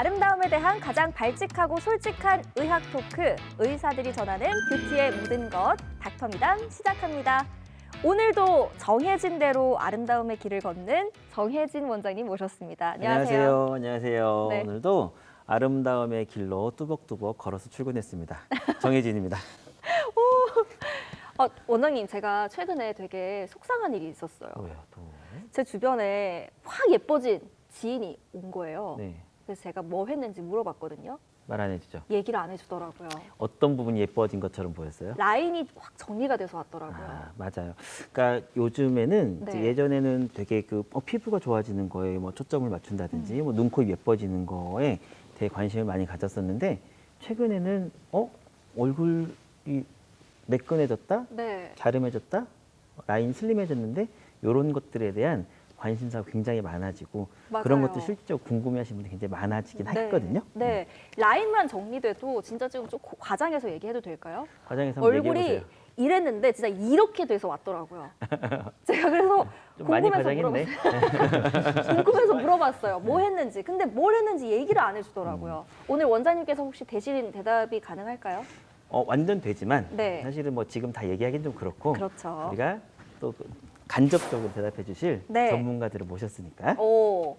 아름다움에 대한 가장 발칙하고 솔직한 의학 토크, 의사들이 전하는 뷰티의 모든 것, 닥터미담 시작합니다. 오늘도 정해진 대로 아름다움의 길을 걷는 정혜진 원장님 모셨습니다. 안녕하세요. 안녕하세요. 네. 오늘도 아름다움의 길로 뚜벅뚜벅 걸어서 출근했습니다. 정혜진입니다. 원장님, 제가 최근에 되게 속상한 일이 있었어요. 왜요, 또? 제 주변에 확 예뻐진 지인이 온 거예요. 네, 그래서 제가 뭐 했는지 물어봤거든요. 말 안 해주죠. 얘기를 안 해주더라고요. 어떤 부분이 예뻐진 것처럼 보였어요? 라인이 확 정리가 돼서 왔더라고요. 아, 맞아요. 그러니까 요즘에는 이제 네. 예전에는 되게 피부가 좋아지는 거에 뭐 초점을 맞춘다든지 뭐 눈, 코, 입 예뻐지는 거에 되게 관심을 많이 가졌었는데 최근에는 얼굴이 매끈해졌다, 네. 갸름해졌다, 라인 슬림해졌는데 이런 것들에 대한 관심사가 굉장히 많아지고 그런 맞아요. 것도 실제로 궁금해하시는 분들이 굉장히 많아지긴 네. 했거든요. 네. 라인만 정리돼도 진짜 지금 좀 과장해서 얘기해도 될까요? 과장해서 한번 얼굴이 얘기해보세요. 이랬는데 진짜 이렇게 돼서 왔더라고요. 제가 그래서 좀 많이 궁금해서 과장했네. 궁금해서 물어봤어요. 뭐 했는지. 근데 뭘 했는지 얘기를 안 해주더라고요. 오늘 원장님께서 혹시 대신 대답이 가능할까요? 완전 되지만 네. 사실은 뭐 지금 다 얘기하기는 좀 그렇고 그렇죠. 우리가 또 간접적으로 대답해 주실 네. 전문가들을 모셨으니까 오.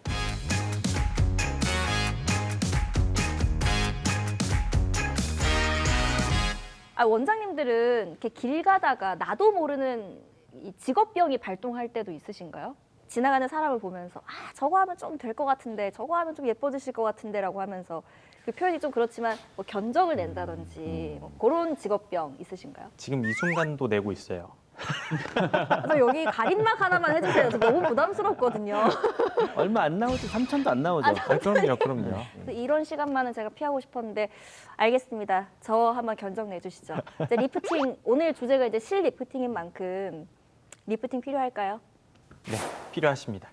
원장님들은 이렇게 길 가다가 나도 모르는 이 직업병이 발동할 때도 있으신가요? 지나가는 사람을 보면서 저거 하면 좀 될 것 같은데, 저거 하면 좀 예뻐지실 것 같은데라고 하면서 그 표현이 좀 그렇지만 뭐 견적을 낸다든지 뭐 그런 직업병 있으신가요? 지금 이 순간도 내고 있어요. 저 여기 가림막 하나만 해주세요. 저 너무 부담스럽거든요. 얼마 안 나오죠. 3천도 안 나오죠. 그럼요. 그래서 이런 시간만은 제가 피하고 싶었는데 알겠습니다. 저 한번 견적 내주시죠. 이제 리프팅, 오늘 주제가 이제 실 리프팅인 만큼 리프팅 필요할까요? 네, 필요하십니다.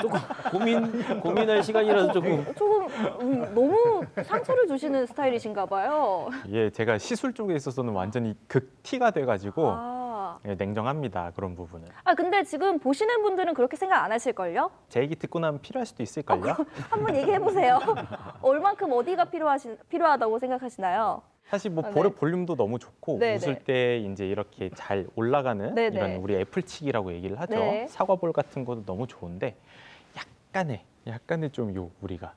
조금 고민할 시간이라서 조금 조금 너무 상처를 주시는 스타일이신가 봐요. 예, 제가 시술 쪽에 있어서는 완전히 극티가 돼가지고 아, 예, 냉정합니다. 그런 부분은. 근데 지금 보시는 분들은 그렇게 생각 안 하실걸요? 제 얘기 듣고 나면 필요할 수도 있을걸요? 한번 얘기해보세요. 얼만큼 어디가 필요하다고 생각하시나요? 사실 뭐 네. 볼의 볼륨도 너무 좋고 네, 웃을 네. 때 이제 이렇게 잘 올라가는 네, 네. 이런 우리 애플치기라고 얘기를 하죠. 네. 사과볼 같은 것도 너무 좋은데 약간의 좀 우리가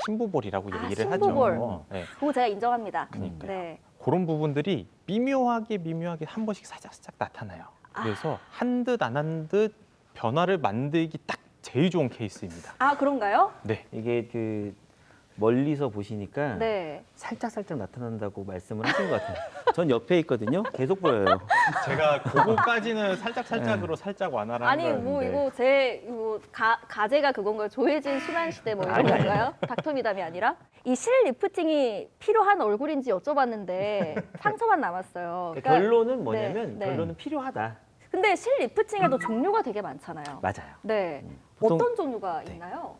신부볼이라고 얘기를 신부볼. 하죠. 네. 그거 제가 인정합니다. 그러니까요. 네. 그런 부분들이 미묘하게 한 번씩 살짝 나타나요. 그래서 한 듯 안 한 듯 변화를 만들기 딱 제일 좋은 케이스입니다. 그런가요? 네. 이게 멀리서 보시니까 네. 살짝 나타난다고 말씀을 하신 것 같아요. 전 옆에 있거든요. 계속 보여요. 제가 그거까지는 살짝으로 살짝 완화를 한 아니 뭐 거였는데 이거 가제가 그건가요? 조혜진 순환시대 뭐 이런 아니, 건가요? 닥터미담이 아니라 이 실 리프팅이 필요한 얼굴인지 여쭤봤는데 상처만 남았어요. 그러니까 결론은 뭐냐면 네. 결론은 필요하다. 근데 실 리프팅에도 종류가 되게 많잖아요. 맞아요. 네. 보통- 어떤 종류가 있나요?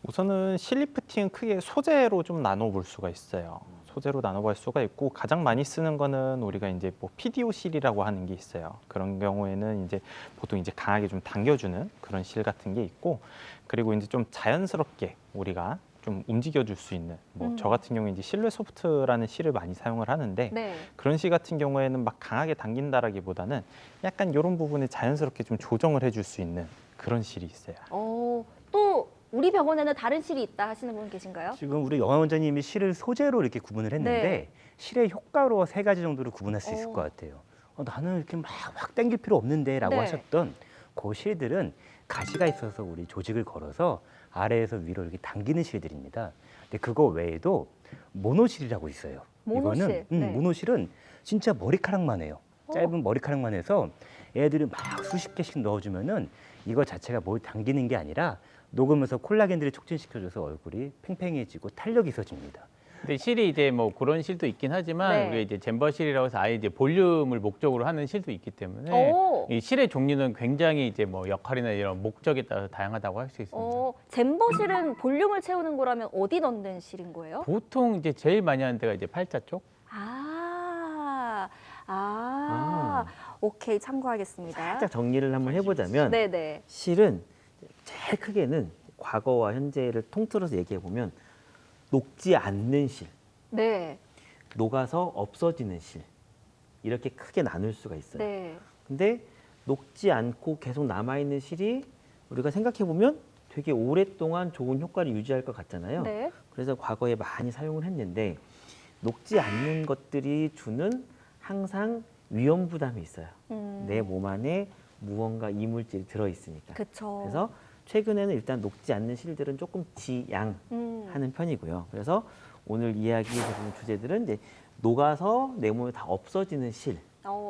우선은 실리프팅은 크게 소재로 좀 나눠볼 수가 있어요. 소재로 나눠볼 수가 있고 가장 많이 쓰는 거는 우리가 이제 뭐 PDO 실이라고 하는 게 있어요. 그런 경우에는 이제 보통 이제 강하게 좀 당겨주는 그런 실 같은 게 있고 그리고 이제 좀 자연스럽게 우리가 좀 움직여줄 수 있는 뭐 저 같은 경우에 이제 실루엣 소프트라는 실을 많이 사용을 하는데 네. 그런 실 같은 경우에는 막 강하게 당긴다라기보다는 약간 이런 부분에 자연스럽게 좀 조정을 해줄 수 있는 그런 실이 있어요. 또 우리 병원에는 다른 실이 있다 하시는 분 계신가요? 지금 우리 영화 원장님이 실을 소재로 이렇게 구분을 했는데 네. 실의 효과로 세 가지 정도로 구분할 수 있을 어. 것 같아요. 나는 이렇게 막 확 당길 필요 없는데라고 네. 하셨던 그 실들은 가시가 있어서 우리 조직을 걸어서 아래에서 위로 이렇게 당기는 실들입니다. 근데 그거 외에도 모노실이라고 있어요. 모노실, 이거는 네. 모노실은 진짜 머리카락만 해요. 짧은 머리카락만 해서 애들을 막 수십 개씩 넣어주면은 이거 자체가 뭘 당기는 게 아니라 녹으면서 콜라겐들을 촉진시켜줘서 얼굴이 팽팽해지고 탄력이 있어집니다. 근데 실이 이제 뭐 그런 실도 있긴 하지만 네. 우리가 이제 잼버실이라고 해서 아예 이제 볼륨을 목적으로 하는 실도 있기 때문에 오. 이 실의 종류는 굉장히 이제 뭐 역할이나 이런 목적에 따라서 다양하다고 할 수 있습니다. 잼버실은 볼륨을 채우는 거라면 어디 넣는 실인 거예요? 보통 이제 제일 많이 하는 데가 이제 팔자 쪽. 오케이, 참고하겠습니다. 살짝 정리를 한번 해보자면 네네. 실은 제일 크게는 과거와 현재를 통틀어서 얘기해 보면 녹지 않는 실, 네. 녹아서 없어지는 실 이렇게 크게 나눌 수가 있어요. 네. 근데 녹지 않고 계속 남아있는 실이 우리가 생각해 보면 되게 오랫동안 좋은 효과를 유지할 것 같잖아요. 네. 그래서 과거에 많이 사용을 했는데 녹지 않는 것들이 주는 항상 위험 부담이 있어요. 내 몸 안에 무언가 이물질이 들어있으니까. 그쵸. 그래서 최근에는 일단 녹지 않는 실들은 조금 지양하는 편이고요. 그래서 오늘 이야기해보는 주제들은 이제 녹아서 내 몸에 다 없어지는 실,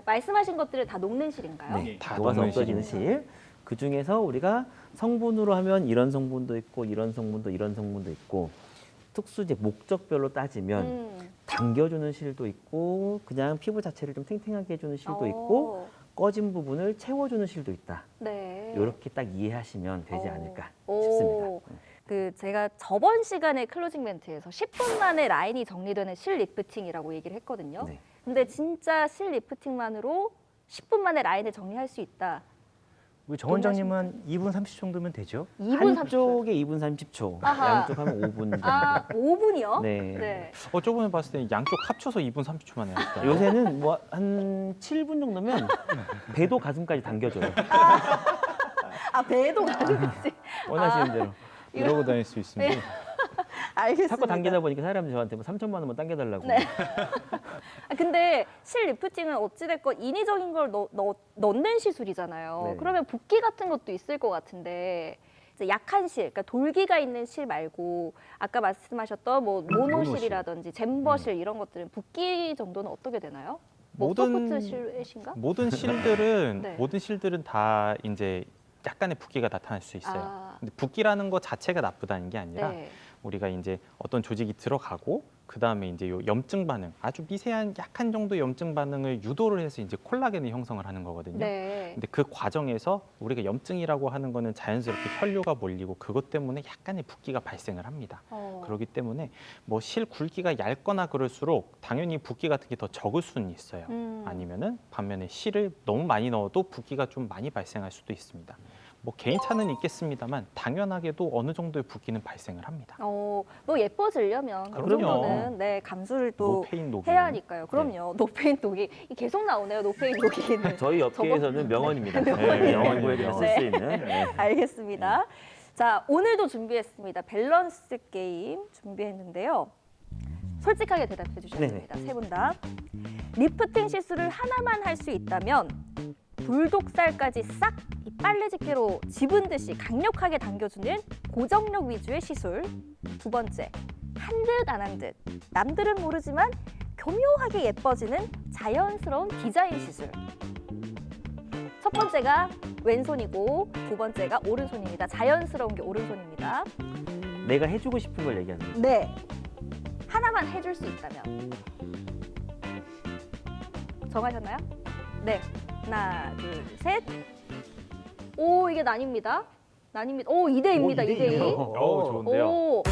말씀하신 것들을 다 녹는 실인가요? 네, 다 녹아서 녹는 없어지는 실. 그 중에서 우리가 성분으로 하면 이런 성분도 있고 이런 성분도 이런 성분도 있고 특수 이제 목적별로 따지면 당겨주는 실도 있고 그냥 피부 자체를 좀 탱탱하게 해주는 실도 있고 꺼진 부분을 채워주는 실도 있다. 네. 이렇게 딱 이해하시면 되지 않을까 오. 싶습니다. 그 제가 저번 시간에 클로징 멘트에서 10분 만에 라인이 정리되는 실 리프팅이라고 얘기를 했거든요. 네. 근데 진짜 실 리프팅만으로 10분 만에 라인을 정리할 수 있다. 우리 정 원장님은 2분 30초 정도면 되죠? 2분 30초. 한쪽에 2분 30초, 아하. 양쪽 하면 5분 정도. 아, 5분이요? 네. 네. 저번에 봤을 때 양쪽 합쳐서 2분 30초 만에 했어요. 요새는 뭐 한 7분 정도면 배도 가슴까지 당겨줘요. 아, 배도 가능하지. 원하시는 대로. 이러고 다닐 수 있습니다. 알겠습니다. 자꾸 당기다 보니까 사람들이 저한테 뭐 3천만 원만 당겨달라고. 네. 근데 실 리프팅은 어찌됐건 인위적인 걸 넣는 시술이잖아요. 네. 그러면 붓기 같은 것도 있을 것 같은데 이제 약한 실, 그러니까 돌기가 있는 실 말고 아까 말씀하셨던 뭐 모노실이라든지 잼버실 이런 것들은 붓기 정도는 어떻게 되나요? 뭐 소프트 실외신가? 모든 실들은 네. 모든 실들은 다 이제 약간의 붓기가 나타날 수 있어요. 아. 근데 붓기라는 것 자체가 나쁘다는 게 아니라 네. 우리가 이제 어떤 조직이 들어가고 그 다음에 이제 요 염증 반응, 아주 미세한 약한 정도의 염증 반응을 유도를 해서 이제 콜라겐을 형성을 하는 거거든요. 네. 근데 그 과정에서 우리가 염증이라고 하는 거는 자연스럽게 혈류가 몰리고 그것 때문에 약간의 붓기가 발생을 합니다. 그렇기 때문에 뭐 실 굵기가 얇거나 그럴수록 당연히 붓기 같은 게 더 적을 수는 있어요. 아니면은 반면에 실을 너무 많이 넣어도 붓기가 좀 많이 발생할 수도 있습니다. 뭐 개인차는 있겠습니다만 당연하게도 어느 정도의 붓기는 발생을 합니다. 뭐 예뻐지려면 그 그럼요. 정도는 네, 감수를 또 노페인 노기. 해야 하니까요. 그럼요. 노페인 녹이 계속 나오네요. 노페인 녹이는. 저희 업계에서는 명언입니다. 명언이에요. 연구에 쓸 수 있는. 네. 알겠습니다. 자, 오늘도 준비했습니다. 밸런스 게임 준비했는데요. 솔직하게 대답해 주셔야 네네. 됩니다. 세 분 다. 리프팅 실수를 하나만 할 수 있다면 불독살까지 싹 이 빨래집게로 집은 듯이 강력하게 당겨주는 고정력 위주의 시술. 두 번째, 한 듯 안 한 듯. 남들은 모르지만 교묘하게 예뻐지는 자연스러운 디자인 시술. 첫 번째가 왼손이고 두 번째가 오른손입니다. 자연스러운 게 오른손입니다. 내가 해주고 싶은 걸 얘기하는 거죠. 네. 하나만 해줄 수 있다면. 정하셨나요? 네. 하나, 둘, 셋. 오, 이게 난입니다. 난입니다. 오, 2대입니다. 2대2. 좋은데요. 오.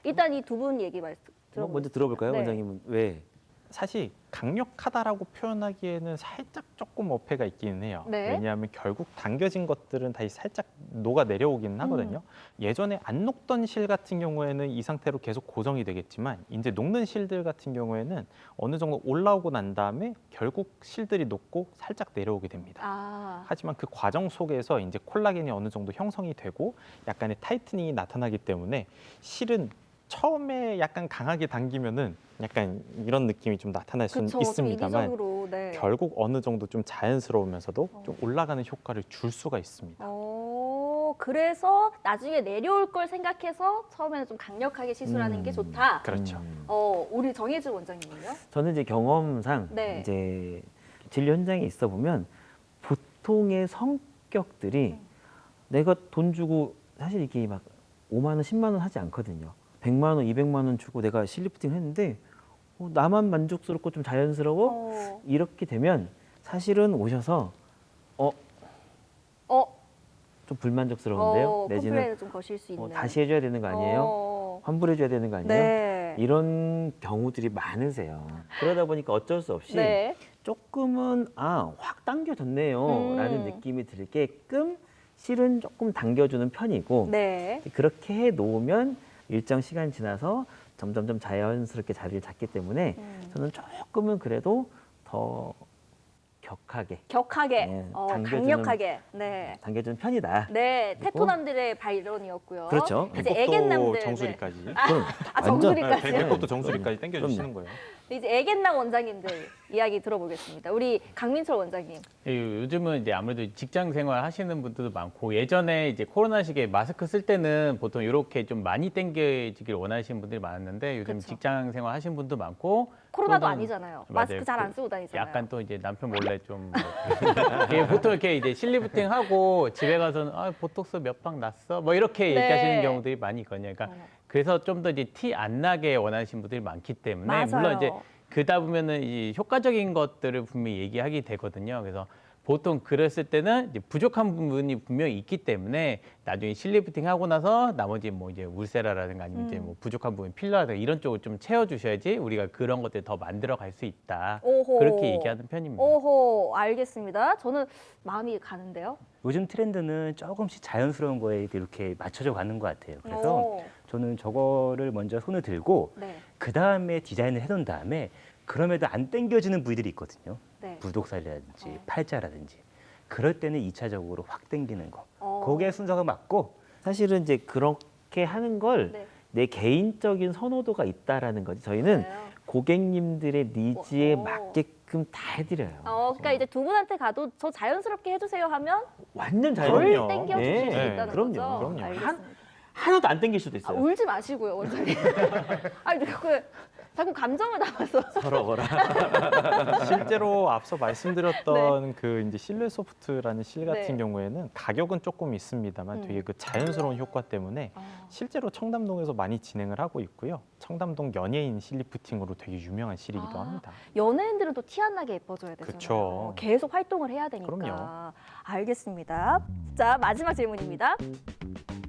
일단 이 두 분 얘기 말씀 들어보세요. 먼저 들어볼까요, 네. 원장님은 왜? 사실 강력하다라고 표현하기에는 살짝 조금 어폐가 있기는 해요. 네. 왜냐하면 결국 당겨진 것들은 다시 살짝 녹아 내려오기는 하거든요. 예전에 안 녹던 실 같은 경우에는 이 상태로 계속 고정이 되겠지만 이제 녹는 실들 같은 경우에는 어느 정도 올라오고 난 다음에 결국 실들이 녹고 살짝 내려오게 됩니다. 아. 하지만 그 과정 속에서 이제 콜라겐이 어느 정도 형성이 되고 약간의 타이트닝이 나타나기 때문에 실은 처음에 약간 강하게 당기면은 약간 이런 느낌이 좀 나타날 수는 그쵸. 좀 있습니다만 이기적으로. 네. 결국 어느 정도 좀 자연스러우면서도 좀 올라가는 효과를 줄 수가 있습니다. 그래서 나중에 내려올 걸 생각해서 처음에는 좀 강력하게 시술하는 게 좋다. 그렇죠. 우리 정혜주 원장님은요? 저는 이제 경험상 네. 이제 진료 현장에 있어 보면 보통의 성격들이 내가 돈 주고 사실 이게 막 5만 원, 10만 원 하지 않거든요. 100만 원, 200만 원 주고 내가 실리프팅 했는데 나만 만족스럽고 좀 자연스러워? 이렇게 되면 사실은 오셔서 좀 불만족스러운데요. 내지는 컴플레인을 좀 거실 수 있는. 다시 해줘야 되는 거 아니에요? 환불해줘야 되는 거 아니에요? 네. 이런 경우들이 많으세요. 그러다 보니까 어쩔 수 없이 네. 조금 조금은 확 당겨졌네요라는 느낌이 들게끔 실은 조금 당겨주는 편이고 네. 그렇게 해 놓으면 일정 시간 지나서 점점점 자연스럽게 자리를 잡기 때문에 저는 조금은 그래도 더 격하게 격하게, 네, 강력하게. 네. 당겨주는 편이다. 네, 그리고- 테토남들의 발론이었고요. 그렇죠. 이제 배꼽도 애견남들. 정수리까지. 그럼 정수리까지. 완전- 배꼽도 정수리까지 당겨주시는 거예요. 네, 이제 애견남 원장님들 이야기 들어보겠습니다. 우리 강민철 원장님. 요즘은 이제 아무래도 직장 생활 하시는 분들도 많고 예전에 이제 코로나 시기에 마스크 쓸 때는 보통 이렇게 좀 많이 당겨지길 원하시는 분들이 많았는데 요즘 그쵸. 직장 생활 하시는 분도 많고 코로나도 또는- 아니잖아요. 맞아요. 마스크 잘 안 쓰고 다니잖아요. 약간 또 이제 남편 몰래 좀 이게 보통 이렇게 이제 실리부팅 하고 집에 가서는 보톡스 몇 방 났어 뭐 이렇게 네. 얘기하시는 경우들이 많이 있거든요. 그러니까 그래서 좀 더 이제 티 안 나게 원하시는 분들이 많기 때문에 맞아요. 물론 이제 그러다 보면은 이 효과적인 것들을 분명히 얘기하게 되거든요. 그래서 보통 그랬을 때는 이제 부족한 부분이 분명히 있기 때문에 나중에 실리프팅 하고 나서 나머지 뭐 이제 울세라라든가 아니면 이제 뭐 부족한 부분 필러라든가 이런 쪽을 좀 채워주셔야지 우리가 그런 것들 더 만들어 갈 수 있다. 오호. 그렇게 얘기하는 편입니다. 오호, 알겠습니다. 저는 마음이 가는데요. 요즘 트렌드는 조금씩 자연스러운 거에 이렇게 맞춰져 가는 것 같아요. 그래서 오, 저는 저거를 먼저 손을 들고 네, 그 다음에 디자인을 해놓은 다음에 그럼에도 안 당겨지는 부위들이 있거든요. 네. 부독살이라든지 팔자라든지 그럴 때는 2차적으로 확 당기는 거. 어. 그게 순서가 맞고 사실은 이제 그렇게 하는 걸 내 네. 개인적인 선호도가 있다라는 거지. 저희는 그래요? 고객님들의 니즈에 오. 맞게끔 다 해드려요. 그러니까 이제 두 분한테 가도 저 자연스럽게 해주세요 하면 완전 덜 자연스러워요. 땡겨 주실 수 네, 있다는 그럼요, 거죠. 그럼요. 알겠습니다. 하나도 안 땡길 수도 있어요. 울지 마시고요, 원장님. 아니, 자꾸 감정을 담아서. 서러워라. 실제로 앞서 말씀드렸던 그 이제 실내 소프트라는 실 같은 네. 경우에는 가격은 조금 있습니다만 되게 그 자연스러운 효과 때문에 실제로 청담동에서 많이 진행을 하고 있고요. 청담동 연예인 실리프팅으로 되게 유명한 실이기도 아. 합니다. 연예인들은 또 티 안 나게 예뻐져야 되잖아요. 그쵸. 계속 활동을 해야 되니까. 그럼요. 알겠습니다. 자, 마지막 질문입니다.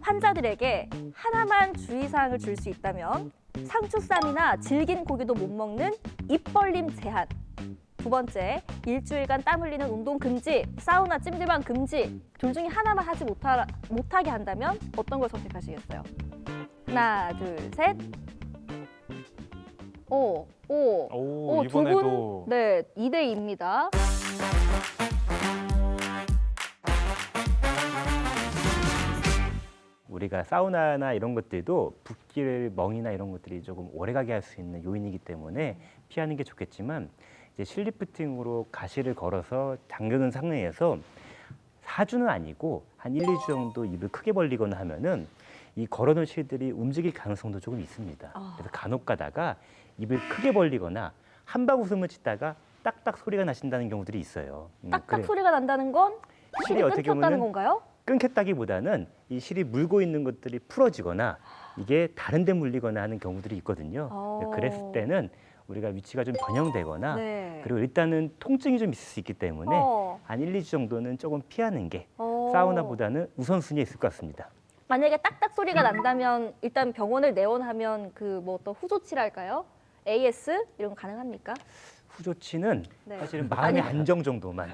환자들에게 하나만 주의사항을 줄 수 있다면 상추쌈이나 질긴 고기도 못 먹는 입 벌림 제한. 두 번째, 일주일간 땀 흘리는 운동 금지, 사우나 찜질방 금지. 둘 중에 하나만 하지 못하게 한다면 어떤 걸 선택하시겠어요? 하나, 둘, 셋. 오, 오, 두 분, 이번에도 네, 2대 2입니다. 우리가 사우나나 이런 것들도 붓기를 멍이나 이런 것들이 조금 오래가게 할 수 있는 요인이기 때문에 피하는 게 좋겠지만 이제 실리프팅으로 가시를 걸어서 당겨놓은 상태에서 4주는 아니고 한 1, 2주 정도 입을 크게 벌리거나 하면은 이 걸어놓은 실들이 움직일 가능성도 조금 있습니다. 그래서 간혹 가다가 입을 크게 벌리거나 한방 웃음을 짓다가 딱딱 소리가 나신다는 경우들이 있어요. 딱딱 그래. 소리가 난다는 건 실이 실이 어떻게 끊겼다는 보면은 건가요? 끊겼다기보다는 이 실이 물고 있는 것들이 풀어지거나 이게 다른 데 물리거나 하는 경우들이 있거든요. 어. 그랬을 때는 우리가 위치가 좀 변형되거나 네. 그리고 일단은 통증이 좀 있을 수 있기 때문에 어. 한 1, 2주 정도는 조금 피하는 게 어. 사우나보다는 우선순위에 있을 것 같습니다. 만약에 딱딱 소리가 난다면 일단 병원을 내원하면 그 뭐 어떤 후조치랄까요? AS 이런 거 가능합니까? 후조치는 네. 사실은 마음의 아니, 안정 정도만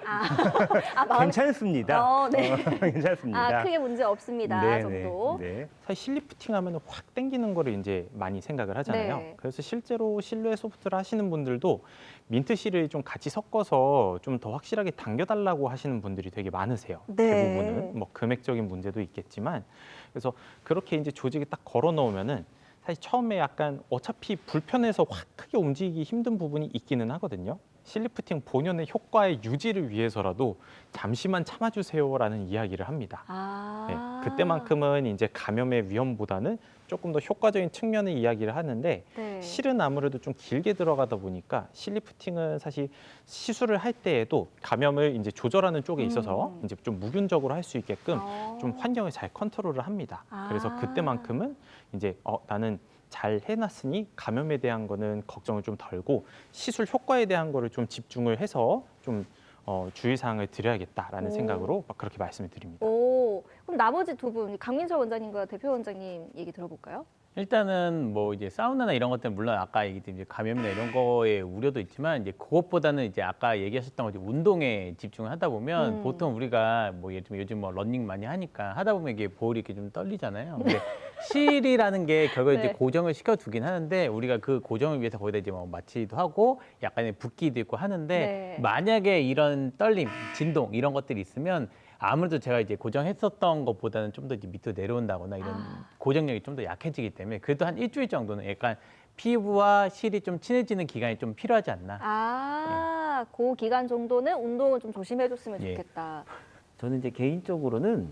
마음에- 괜찮습니다. 네. 괜찮습니다. 크게 문제 없습니다. 네, 정도. 네, 네. 사실 실리프팅 하면 확 당기는 거를 이제 많이 생각을 하잖아요. 네. 그래서 실제로 실루엣 소프트를 하시는 분들도 민트 실을 좀 같이 섞어서 좀 더 확실하게 당겨달라고 하시는 분들이 되게 많으세요. 네. 대부분은 뭐 금액적인 문제도 있겠지만 그래서 그렇게 이제 조직이 딱 걸어 놓으면은 사실 처음에 약간 어차피 불편해서 확 크게 움직이기 힘든 부분이 있기는 하거든요. 실리프팅 본연의 효과의 유지를 위해서라도 잠시만 참아주세요라는 이야기를 합니다. 네, 그때만큼은 이제 감염의 위험보다는 조금 더 효과적인 측면의 이야기를 하는데 네. 실은 아무래도 좀 길게 들어가다 보니까 실리프팅은 사실 시술을 할 때에도 감염을 이제 조절하는 쪽에 있어서 이제 좀 무균적으로 할 수 있게끔 좀 환경을 잘 컨트롤을 합니다. 그래서 아. 그때만큼은 이제 나는 잘 해놨으니 감염에 대한 거는 걱정을 좀 덜고 시술 효과에 대한 거를 좀 집중을 해서 좀 주의사항을 드려야겠다라는 오. 생각으로 막 그렇게 말씀을 드립니다. 오, 그럼 나머지 두 분, 강민철 원장님과 대표 원장님 얘기 들어볼까요? 일단은 뭐 이제 사우나나 이런 것들은 물론 아까 얘기했듯이 이제 감염이나 이런 거에 우려도 있지만 이제 그것보다는 이제 아까 얘기하셨던 것처럼 운동에 집중을 하다 보면 보통 우리가 뭐 요즘 뭐 러닝 많이 하니까 하다 보면 이게 볼이 이렇게 좀 떨리잖아요. 근데 실이라는 게 결국에 네. 이제 고정을 시켜두긴 하는데 우리가 그 고정을 위해서 거기다 이제 뭐 마취도 하고 약간의 붓기도 있고 하는데 네. 만약에 이런 떨림, 진동 이런 것들이 있으면 아무래도 제가 이제 고정했었던 것보다는 좀 더 이제 밑으로 내려온다거나 이런 고정력이 좀 더 약해지기 때문에 그래도 한 일주일 정도는 약간 피부와 실이 좀 친해지는 기간이 좀 필요하지 않나. 그 기간 정도는 운동을 좀 조심해줬으면 예. 좋겠다. 저는 이제 개인적으로는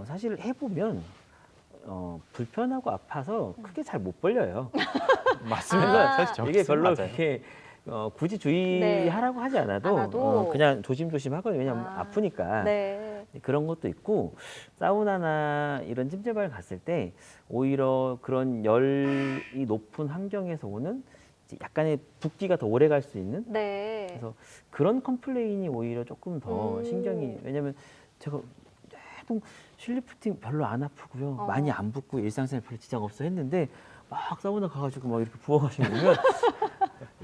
사실 해보면 불편하고 아파서 크게 잘 못 벌려요. 맞습니다. 아. 사실 저 이게 별로 맞아요. 그렇게 굳이 주의하라고 하지 않아도 그냥 조심조심 하거든요. 왜냐면 아프니까. 네. 그런 것도 있고 사우나나 이런 찜질방을 갔을 때 오히려 그런 열이 높은 환경에서 오는 이제 약간의 붓기가 더 오래 갈 수 있는 네. 그래서 그런 컴플레인이 오히려 조금 더 신경이 왜냐면 제가 해본 실리프팅 별로 안 아프고요 많이 안 붓고 일상생활 별로 지장 없어 했는데 막 사우나 가가지고 막 이렇게 부어가지고 오면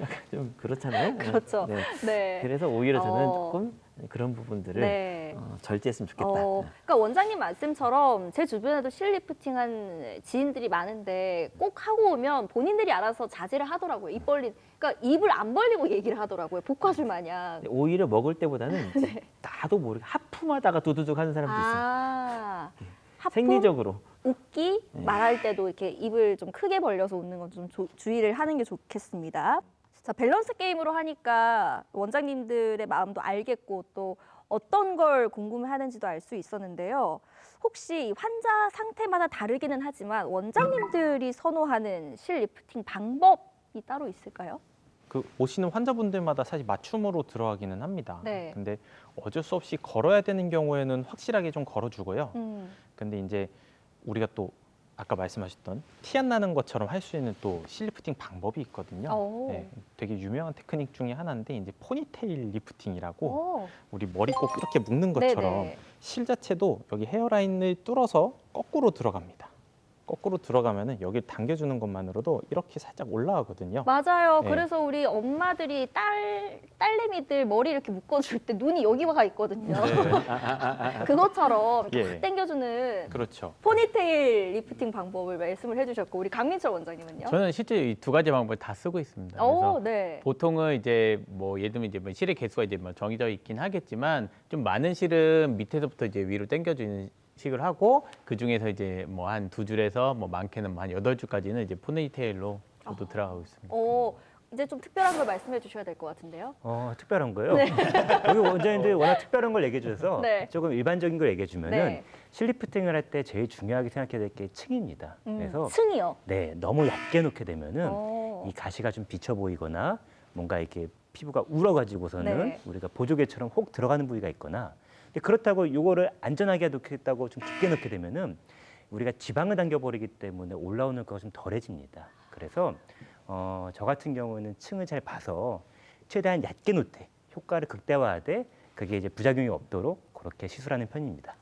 약간 좀 그렇잖아요. 그렇죠. 네. 네. 그래서 오히려 저는 어. 조금 그런 부분들을 네. 절제했으면 좋겠다. 그러니까 원장님 말씀처럼 제 주변에도 실리프팅한 지인들이 많은데 꼭 하고 오면 본인들이 알아서 자제를 하더라고요. 입 벌린, 그러니까 입을 안 벌리고 얘기를 하더라고요. 복화술 마냥. 오히려 먹을 때보다는 네. 나도 모르게 하품하다가 두두둑 하는 사람도 있어요. 하품, 생리적으로. 웃기 네. 말할 때도 이렇게 입을 좀 크게 벌려서 웃는 건 좀 주의를 하는 게 좋겠습니다. 자, 밸런스 게임으로 하니까 원장님들의 마음도 알겠고 또 어떤 걸 궁금해하는지도 알 수 있었는데요. 혹시 환자 상태마다 다르기는 하지만 원장님들이 선호하는 실리프팅 방법이 따로 있을까요? 그 오시는 환자분들마다 사실 맞춤으로 들어가기는 합니다. 네. 근데 어쩔 수 없이 걸어야 되는 경우에는 확실하게 좀 걸어주고요. 음. 근데 이제 우리가 또 아까 말씀하셨던 티 안 나는 것처럼 할 수 있는 또 실리프팅 방법이 있거든요. 오. 네, 되게 유명한 테크닉 중에 하나인데 이제 포니테일 리프팅이라고 오. 우리 머리 꼭 이렇게 묶는 것처럼 네네. 실 자체도 여기 헤어라인을 뚫어서 거꾸로 들어갑니다. 거꾸로 들어가면은 여기를 당겨주는 것만으로도 이렇게 살짝 올라가거든요. 맞아요. 네. 그래서 우리 엄마들이 딸내미들 머리 이렇게 묶어줄 때 눈이 여기 와 있거든요. 그것처럼 이렇게 예. 확 당겨주는 그렇죠. 포니테일 리프팅 방법을 말씀을 해주셨고 우리 강민철 원장님은요? 저는 실제 이 두 가지 방법을 다 쓰고 있습니다. 오, 그래서 네. 보통은 이제 뭐 예를 들면 이제 뭐 실의 개수가 이제 뭐 정해져 있긴 하겠지만 좀 많은 실은 밑에서부터 이제 위로 당겨주는 식을 하고 그 중에서 이제 뭐 한 두 줄에서 뭐 많게는 뭐 한 8줄까지는 이제 포니테일로 저도 들어가고 있습니다. 이제 좀 특별한 걸 말씀해 주셔야 될 것 같은데요. 특별한 거요? 여기 원장님들이 워낙 특별한 걸 얘기해 주셔서 네. 조금 일반적인 걸 얘기해 주면은 네. 실리프팅을 할 때 제일 중요하게 생각해야 될 게 층입니다. 그래서 층이요. 네, 너무 얕게 놓게 되면은 어. 이 가시가 좀 비쳐 보이거나 뭔가 이렇게 피부가 울어가지고서는 네. 우리가 보조개처럼 혹 들어가는 부위가 있거나 근데 그렇다고 이거를 안전하게 놓겠다고 좀 깊게 놓게 되면은 우리가 지방을 당겨버리기 때문에 올라오는 거가 좀 덜해집니다. 그래서 저 같은 경우는 층을 잘 봐서 최대한 얕게 놓되 효과를 극대화하되 그게 이제 부작용이 없도록 그렇게 시술하는 편입니다.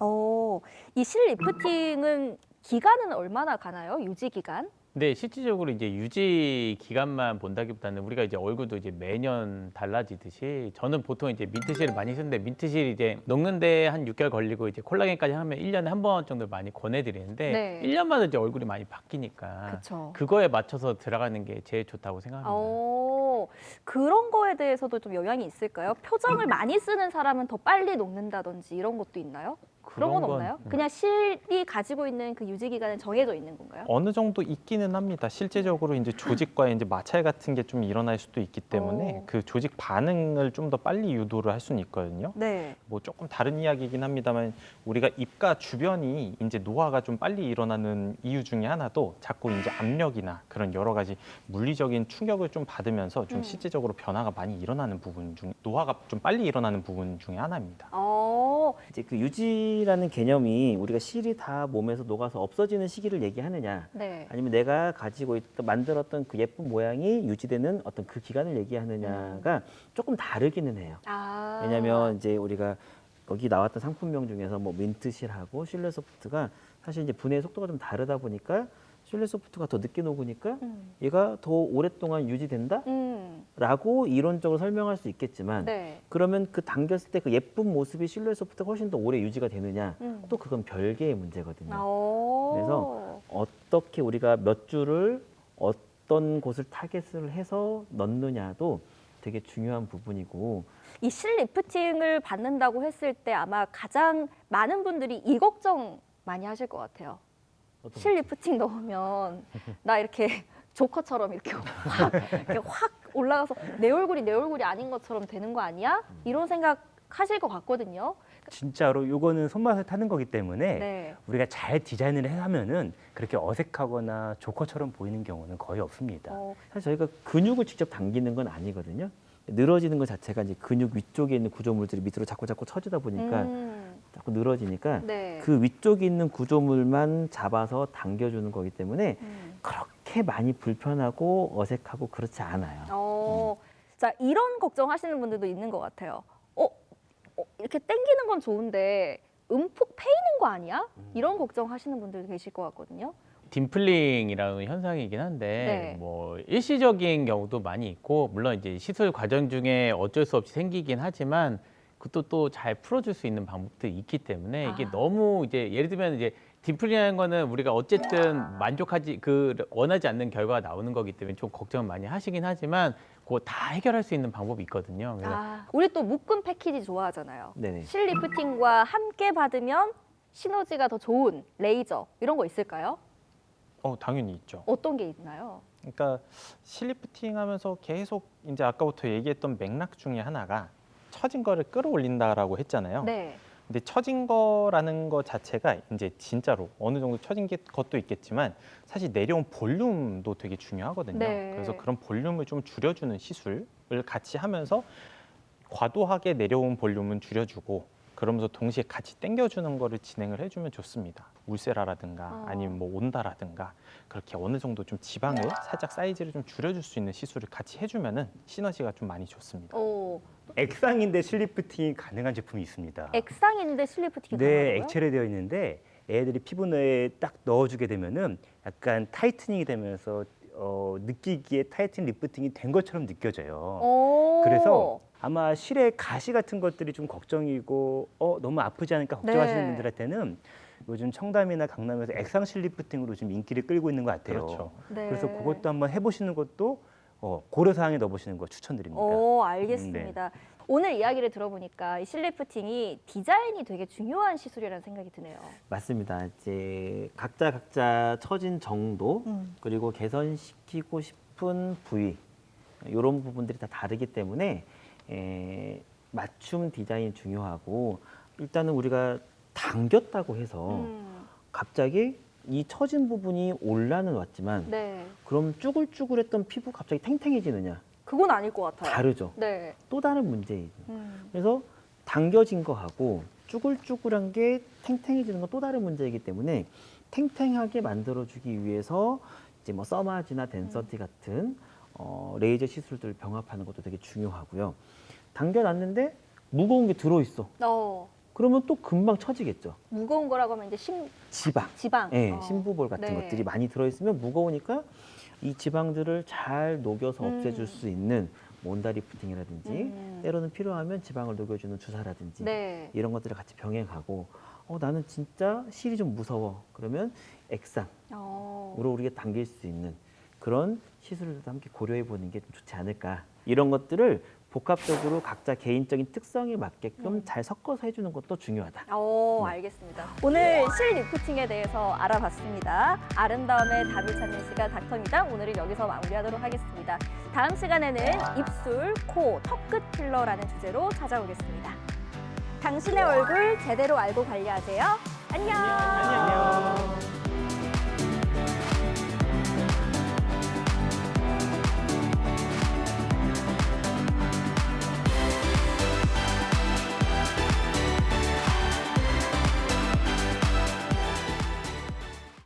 이 실리프팅은 기간은 얼마나 가나요? 유지 기간? 근데 실질적으로 이제 유지 기간만 본다기보다는 우리가 이제 얼굴도 이제 매년 달라지듯이 저는 보통 이제 민트실을 많이 쓰는데 민트실 이제 녹는데 한 6개월 걸리고 이제 콜라겐까지 하면 1년에 한 번 정도 많이 권해드리는데 네. 1년마다 이제 얼굴이 많이 바뀌니까 그렇죠. 그거에 맞춰서 들어가는 게 제일 좋다고 생각합니다. 그런 거에 대해서도 좀 영향이 있을까요? 표정을 많이 쓰는 사람은 더 빨리 녹는다든지 이런 것도 있나요? 그런 건 없나요? 그냥 실이 가지고 있는 그 유지 기간은 정해져 있는 건가요? 어느 정도 있기는 합니다. 실제적으로 이제 조직과의 이제 마찰 같은 게 좀 일어날 수도 있기 때문에 그 조직 반응을 좀 더 빨리 유도를 할 수는 있거든요. 네. 뭐 조금 다른 이야기이긴 합니다만 우리가 입가 주변이 이제 노화가 좀 빨리 일어나는 이유 중에 하나도 자꾸 이제 압력이나 그런 여러 가지 물리적인 충격을 좀 받으면서 좀 실제적으로 변화가 많이 일어나는 부분 중 노화가 좀 빨리 일어나는 부분 중에 하나입니다. 이제 그 유지라는 개념이 우리가 실이 다 몸에서 녹아서 없어지는 시기를 얘기하느냐 네. 아니면 내가 가지고 있던 만들었던 그 예쁜 모양이 유지되는 어떤 그 기간을 얘기하느냐가 조금 다르기는 해요. 왜냐하면 이제 우리가 여기 나왔던 상품명 중에서 뭐 민트실하고 실내소프트가 사실 이제 분해 속도가 좀 다르다 보니까 실내 소프트가 더 늦게 녹으니까 얘가 더 오랫동안 유지된다? 라고 이론적으로 설명할 수 있겠지만 네. 그러면 그 당겼을 때 그 예쁜 모습이 실루엣 소프트가 훨씬 더 오래 유지가 되느냐? 또 그건 별개의 문제거든요. 그래서 어떻게 우리가 몇 줄을 어떤 곳을 타겟을 해서 넣느냐도 되게 중요한 부분이고 이 실리프팅을 받는다고 했을 때 아마 가장 많은 분들이 이 걱정 많이 하실 것 같아요. 어떤 실리프팅 넣으면 나 이렇게 조커처럼 이렇게 확 올라가서 내 얼굴이 아닌 것처럼 되는 거 아니야? 이런 생각 하실 것 같거든요. 진짜로 요거는 손맛을 타는 거기 때문에 네. 우리가 잘 디자인을 하면은 그렇게 어색하거나 조커처럼 보이는 경우는 거의 없습니다. 사실 저희가 근육을 직접 당기는 건 아니거든요. 늘어지는 것 자체가 이제 근육 위쪽에 있는 구조물들이 밑으로 자꾸 쳐지다 보니까 자꾸 늘어지니까 네. 그 위쪽에 있는 구조물만 잡아서 당겨주는 거기 때문에 그렇게 많이 불편하고 어색하고 그렇지 않아요. 자, 이런 걱정하시는 분들도 있는 것 같아요. 이렇게 당기는 건 좋은데 움푹 패이는 거 아니야? 이런 걱정하시는 분들도 계실 것 같거든요. 딤플링이라는 현상이긴 한데 네. 뭐 일시적인 경우도 많이 있고 물론 이제 시술 과정 중에 어쩔 수 없이 생기긴 하지만 그것도 또 잘 풀어줄 수 있는 방법들이 있기 때문에 이게 너무 이제 예를 들면 이제 딤플링이라는 거는 우리가 어쨌든 원하지 않는 결과가 나오는 거기 때문에 좀 걱정 많이 하시긴 하지만 그거 다 해결할 수 있는 방법이 있거든요. 그래서 우리 또 묶음 패키지 좋아하잖아요. 네네. 실리프팅과 함께 받으면 시너지가 더 좋은 레이저 이런 거 있을까요? 당연히 있죠. 어떤 게 있나요? 그러니까 실리프팅 하면서 계속 이제 아까부터 얘기했던 맥락 중에 하나가 처진 거를 끌어올린다라고 했잖아요. 네. 근데 처진 거라는 거 자체가 이제 진짜로 어느 정도 처진 것도 있겠지만 사실 내려온 볼륨도 되게 중요하거든요. 네. 그래서 그런 볼륨을 좀 줄여주는 시술을 같이 하면서 과도하게 내려온 볼륨은 줄여주고 그러면서 동시에 같이 당겨주는 거를 진행을 해주면 좋습니다. 울세라라든가 아니면 뭐 온다라든가 그렇게 어느 정도 좀 지방을 살짝 사이즈를 좀 줄여줄 수 있는 시술을 같이 해주면은 시너지가 좀 많이 좋습니다. 액상인데 실리프팅이 가능한 제품이 있습니다. 액상인데 실리프팅이 네, 가능하다고요? 액체로 되어 있는데 애들이 피부 내에 딱 넣어주게 되면은 약간 타이트닝이 되면서 느끼기에 타이트닝 리프팅이 된 것처럼 느껴져요. 그래서 아마 실의 가시 같은 것들이 좀 걱정이고 너무 아프지 않을까 걱정하시는 네. 분들한테는 요즘 청담이나 강남에서 액상 실리프팅으로 지금 인기를 끌고 있는 것 같아요. 그렇죠. 네. 그래서 그것도 한번 해보시는 것도 고려사항에 넣어보시는 거 추천드립니다. 알겠습니다. 오늘 이야기를 들어보니까 이 실리프팅이 디자인이 되게 중요한 시술이라는 생각이 드네요. 맞습니다. 이제 각자 처진 정도 그리고 개선시키고 싶은 부위 이런 부분들이 다 다르기 때문에 맞춤 디자인이 중요하고 일단은 우리가 당겼다고 해서 갑자기 이 처진 부분이 올라는 왔지만 네. 그럼 쭈글쭈글했던 피부 갑자기 탱탱해지느냐? 그건 아닐 것 같아요. 다르죠. 네. 또 다른 문제이죠. 그래서 당겨진 거하고 쭈글쭈글한 게 탱탱해지는 건 또 다른 문제이기 때문에 탱탱하게 만들어주기 위해서 이제 뭐 써마지나 덴서티 같은 레이저 시술들을 병합하는 것도 되게 중요하고요. 당겨놨는데 무거운 게 들어있어. 그러면 또 금방 처지겠죠. 무거운 거라고 하면 이제 지방. 네, 심부볼 같은 네. 것들이 많이 들어있으면 무거우니까 이 지방들을 잘 녹여서 없애줄 수 있는 온다 리프팅이라든지 때로는 필요하면 지방을 녹여주는 주사라든지 네. 이런 것들을 같이 병행하고 나는 진짜 실이 좀 무서워. 그러면 액상으로 우리가 당길 수 있는 그런 시술도 함께 고려해 보는 게 좀 좋지 않을까. 이런 것들을 복합적으로 각자 개인적인 특성에 맞게끔 잘 섞어서 해주는 것도 중요하다. 알겠습니다. 오늘 실 리프팅에 대해서 알아봤습니다. 아름다움의 답을 찾는 시간 닥터미장 오늘은 여기서 마무리하도록 하겠습니다. 다음 시간에는 입술, 코, 턱끝 필러라는 주제로 찾아오겠습니다. 당신의 얼굴 제대로 알고 관리하세요. 안녕.